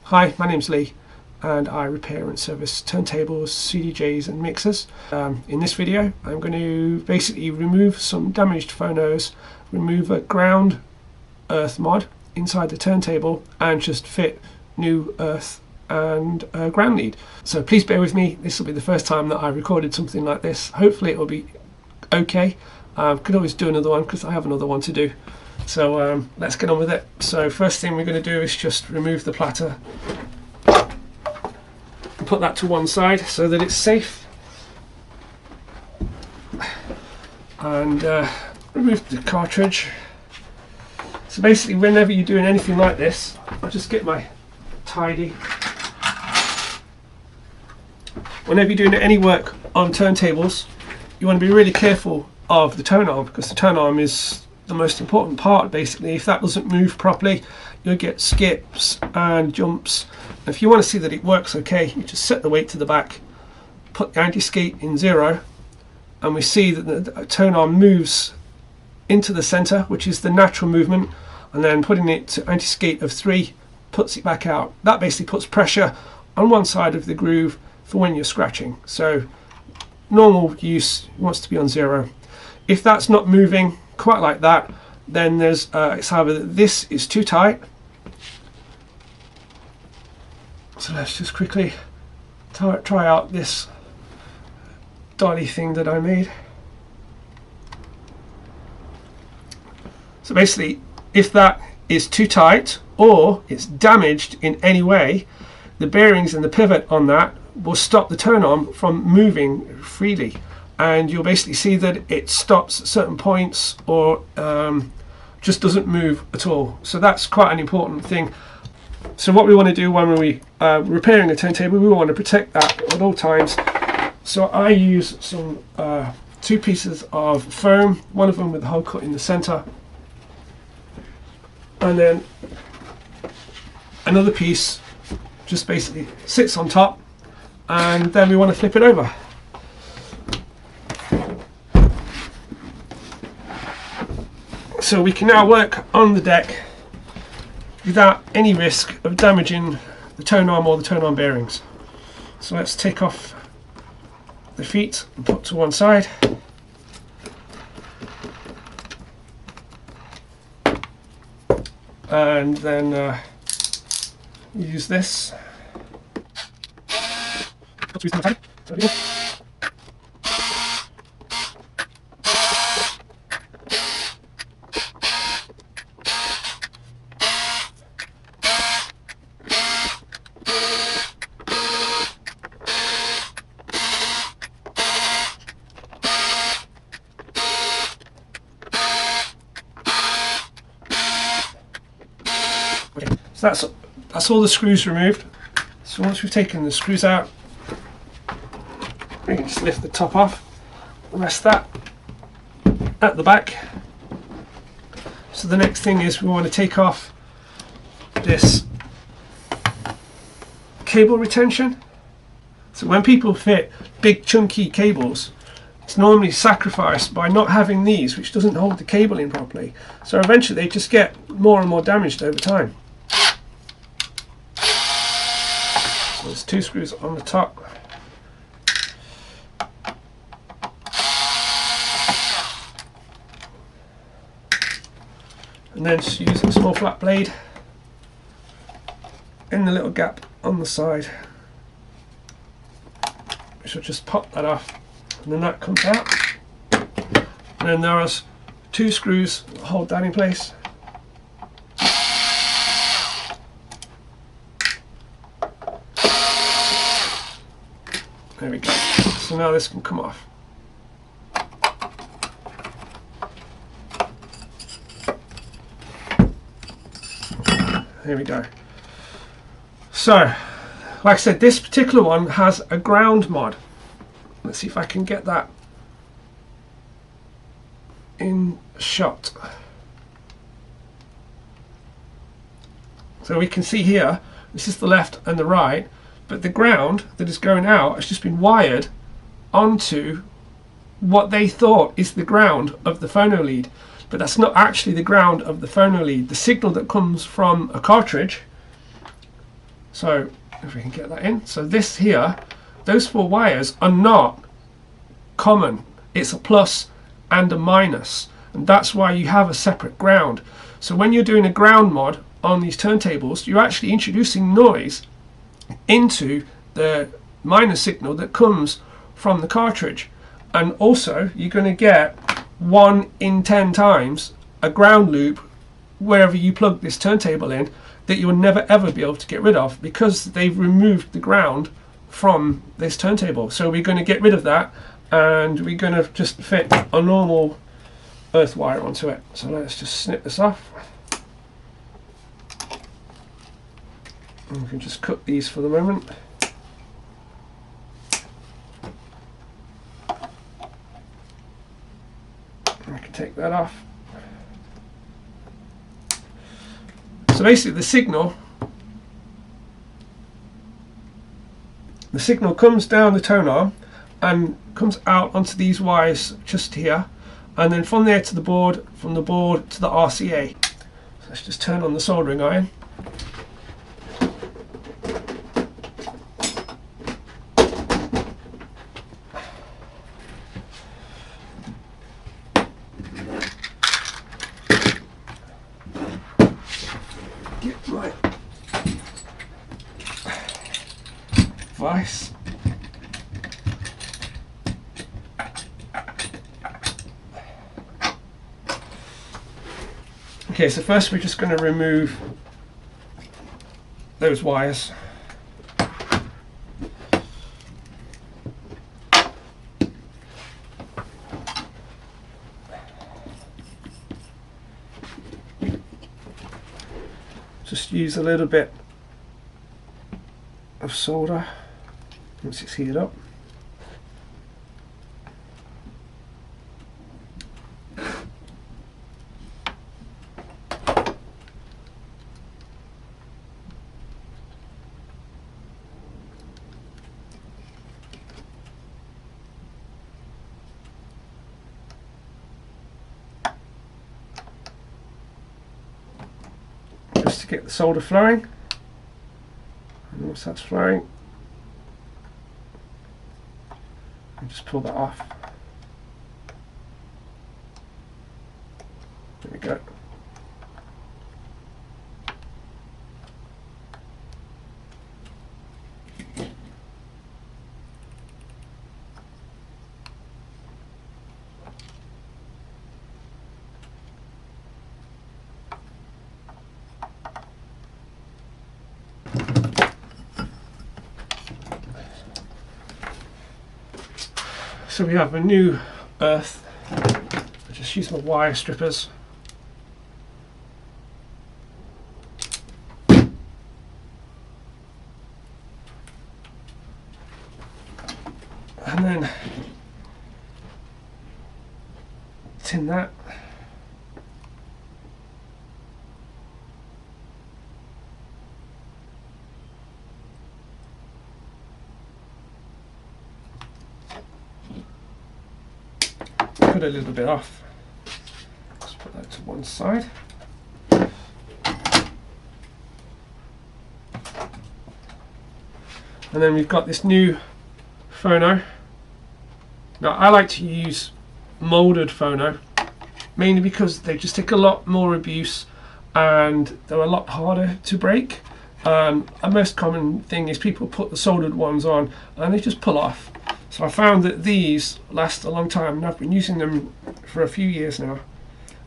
Hi, my name's Lee and I repair and service turntables, CDJs and mixers. In this video I'm going to basically remove some damaged phonos, remove a ground earth mod inside the turntable and just fit new earth and ground lead. So please bear with me, this will be the first time that I recorded something like this. Hopefully it will be okay. Could always do another one because I have another one to do. So let's get on with it. So first thing we're going to do is just remove the platter and put that to one side so that it's safe, and remove the cartridge. So basically whenever you're doing anything like this, I'll just get my tidy. Whenever you're doing any work on turntables, you want to be really careful of the tone arm, because the tone arm is the most important part. Basically, if that doesn't move properly, you'll get skips and jumps. And if you want to see that it works okay, you just set the weight to the back, put the anti-skate in 0, and we see that the tone arm moves into the center, which is the natural movement, and then putting it to anti-skate of 3 puts it back out. That basically puts pressure on one side of the groove for when you're scratching. So normal use wants to be on 0. If that's not moving quite like that, then there's it's either that this is too tight. So let's just quickly try out this dolly thing that I made. So basically, if that is too tight or it's damaged in any way, the bearings and the pivot on that will stop the tone arm from moving freely, and you'll basically see that it stops at certain points or just doesn't move at all. So that's quite an important thing. So what we want to do when we're repairing a turntable, we want to protect that at all times. So I use some 2 pieces of foam, one of them with a hole cut in the center, and then another piece just basically sits on top, and then we want to flip it over. So we can now work on the deck without any risk of damaging the tone arm or the tone arm bearings. So let's take off the feet and put to one side. And then use this. So that's all the screws removed. So once we've taken the screws out, we can just lift the top off, rest that at the back. So the next thing is we want to take off this cable retention. So when people fit big chunky cables, it's normally sacrificed by not having these, which doesn't hold the cable in properly. So eventually they just get more and more damaged over time. So there's 2 screws on the top. And then just use a small flat blade in the little gap on the side, which will just pop that off, and then that comes out. And then there are 2 screws that hold that in place. There we go. So now this can come off. There we go. So, like I said, this particular one has a ground mod. Let's see if I can get that in shot. So we can see here, this is the left and the right, but the ground that is going out has just been wired onto what they thought is the ground of the phono lead. but that's not actually the ground of the phono lead. The signal that comes from a cartridge, So if we can get that in. So this here, those 4 wires are not common. It's a plus and a minus, and that's why you have a separate ground. So when you're doing a ground mod on these turntables, you're actually introducing noise into the minus signal that comes from the cartridge. And also you're going to get 1 in 10 times a ground loop wherever you plug this turntable in that you'll never ever be able to get rid of, because they've removed the ground from this turntable. So we're going to get rid of that, and we're going to just fit a normal earth wire onto it. So let's just snip this off. And we can just cut these for the moment. I can take that off. So basically the signal comes down the tone arm and comes out onto these wires just here, and then from there to the board, from the board to the RCA. So let's just turn on the soldering iron. Get my vise. Okay, so first we're just going to remove those wires. Just use a little bit of solder once it's heated up. Just to get the solder flowing, and once that's flowing, I'll just pull that off. There we go. So we have a new earth. I just use my wire strippers. And then tin that. Cut a little bit off. Let's put that to one side. And then we've got this new phono. Now I like to use molded phono, mainly because they just take a lot more abuse and they're a lot harder to break. A most common thing is people put the soldered ones on and they just pull off. So I found that these last a long time, and I've been using them for a few years now.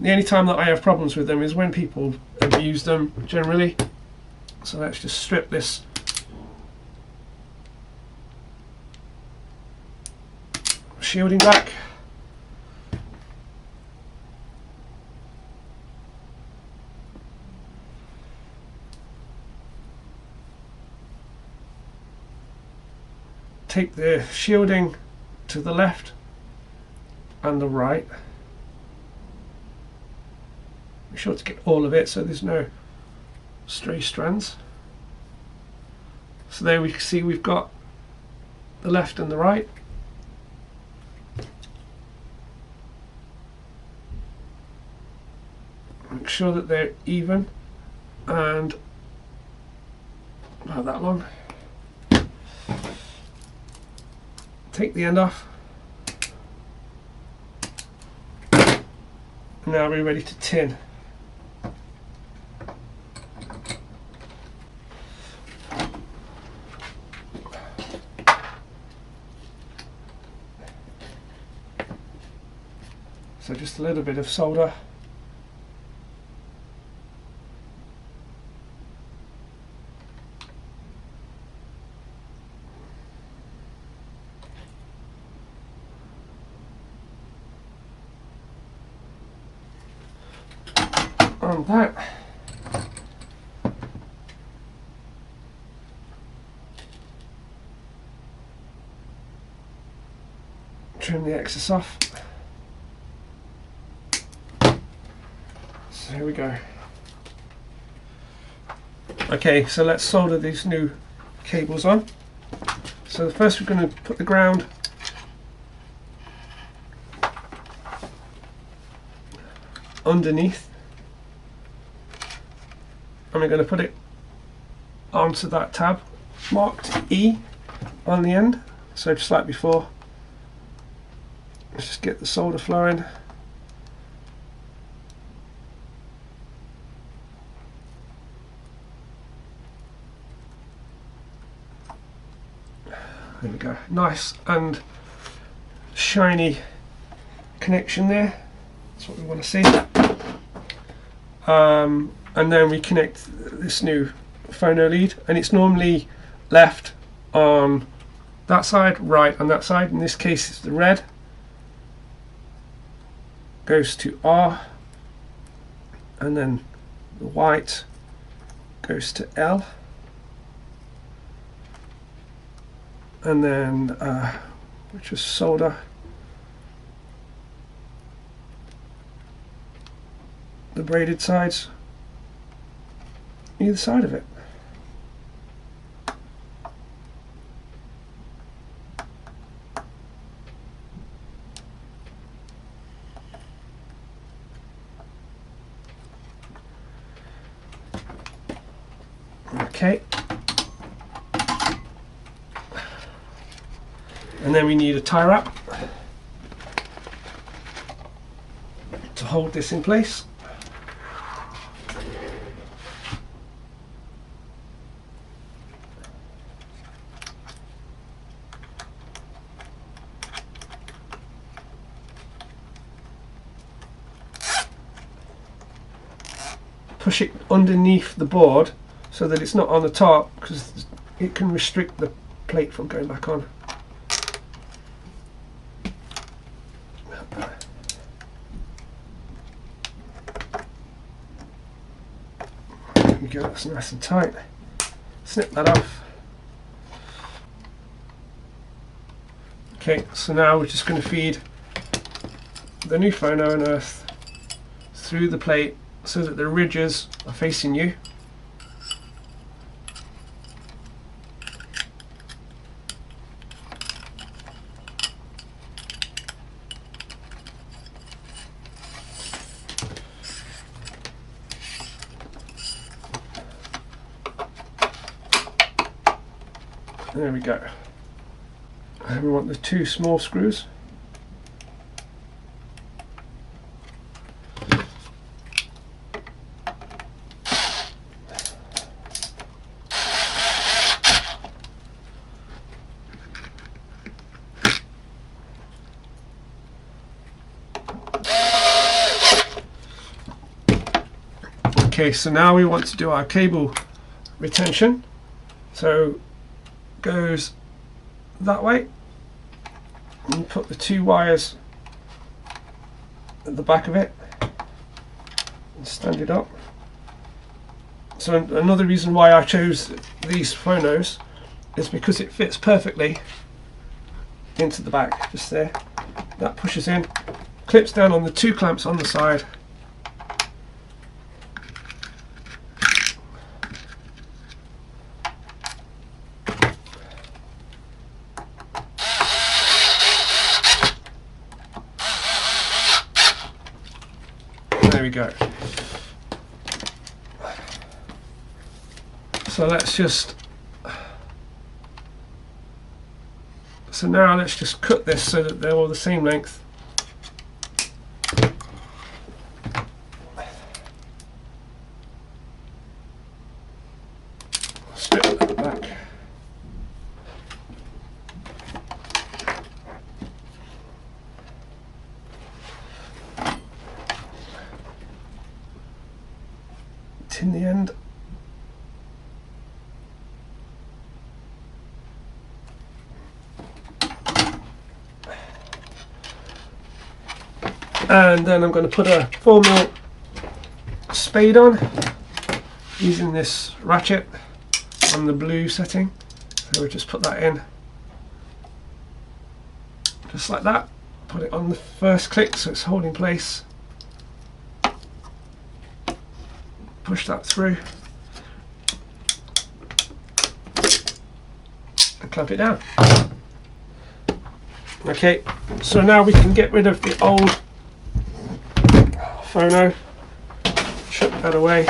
The only time that I have problems with them is when people abuse them generally. So let's just strip this shielding back. Take the shielding to the left and the right. Be sure to get all of it so there's no stray strands. So there we see we've got the left and the right. Make sure that they're even, and about that long. Take the end off. Now we're ready to tin. So just a little bit of solder. On that. Trim the excess off. So here we go. Okay, so let's solder these new cables on. So first we're going to put the ground underneath, and we're going to put it onto that tab marked E on the end. So just like before, let's just get the solder flowing. There we go, nice and shiny connection there. That's what we want to see. And then we connect this new phono lead, and it's normally left on that side, right on that side. In this case it's the red. Goes to R, and then the white goes to L. And then we just solder the braided sides either side of it. Okay. And then we need a tie wrap to hold this in place. Push it underneath the board so that it's not on the top, because it can restrict the plate from going back on. There we go, that's nice and tight. Snip that off. Okay, so now we're just going to feed the new phono and earth through the plate so that the ridges are facing you. There we go. And we want the two small screws. Okay, so now we want to do our cable retention. So goes that way, and put the two wires at the back of it and stand it up. So another reason why I chose these phonos is because it fits perfectly into the back, just there. That pushes in, clips down on the two clamps on the side. There we go. So let's just So now let's just cut this so that they're all the same length. Strip it at the back. Tin the end. And then I'm going to put a 4mm spade on using this ratchet on the blue setting. So we'll just put that in just like that. Put it on the first click so it's holding place. Push that through and clamp it down. Okay, so now we can get rid of the old phono, chuck that away,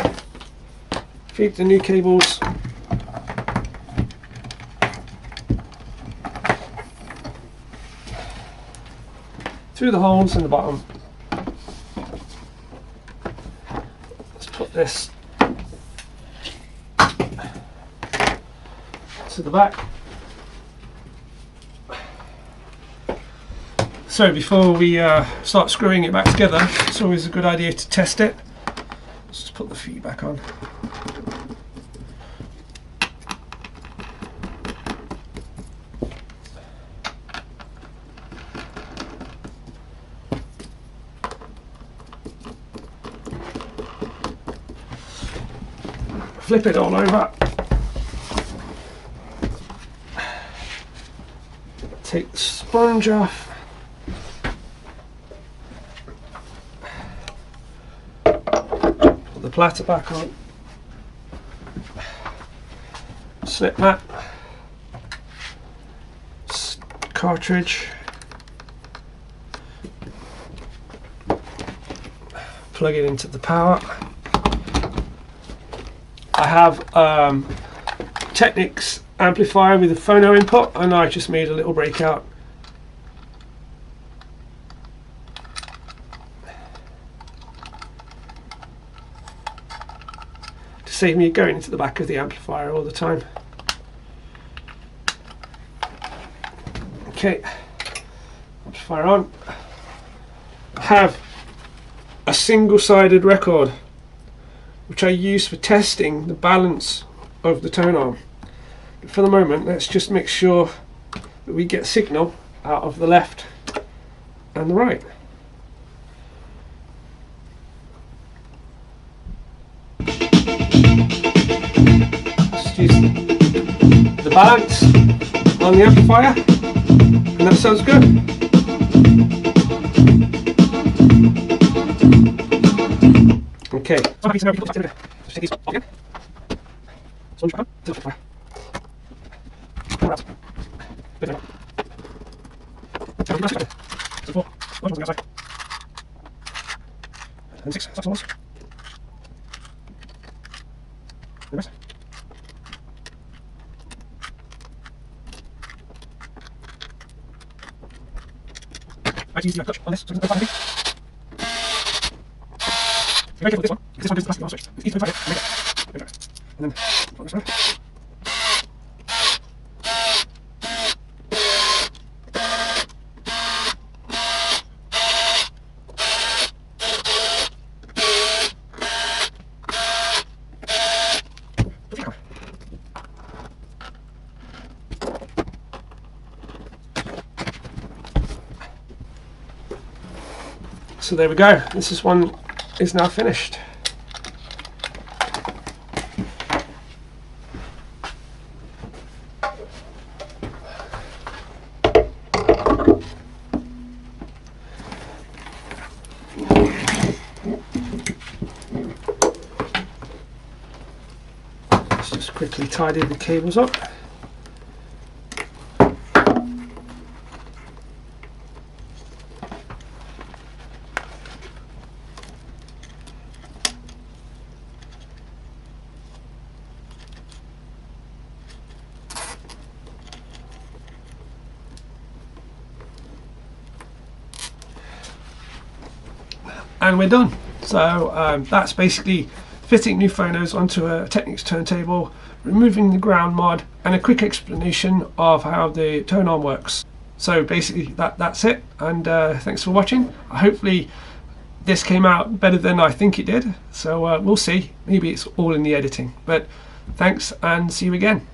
feed the new cables through the holes in the bottom. Let's put this to the back. So before we start screwing it back together, it's always a good idea to test it. Let's just put the feet back on. Flip it all over. Take the sponge off. Put the platter back on. Slip that. Cartridge. Plug it into the power. I have Technics amplifier with a phono input, and I just made a little breakout. To save me going into the back of the amplifier all the time. Okay, amplifier on. I have a single-sided record which I use for testing the balance of the tone arm. But for the moment, let's just make sure that we get signal out of the left and the right. Just use the balance on the amplifier, and that sounds good. Okay. Just take these off again. Sponge back on. To the amplifier. Pull out. Bit down. So 4. Ones on the outside. And 6. Stops holes. And the rest. I use the clutch on this, so it doesn't go far. Be very careful with this one. This one is the plastic switch. It's easy to find it. And then put this one. So there we go. This is one is now finished. Let's just quickly tidy the cables up. and we're done. So that's basically fitting new phonos onto a Technics turntable, removing the ground mod, and a quick explanation of how the tone arm works. So basically that's it, and thanks for watching. Hopefully this came out better than I think it did, so we'll see. Maybe it's all in the editing, but thanks and see you again.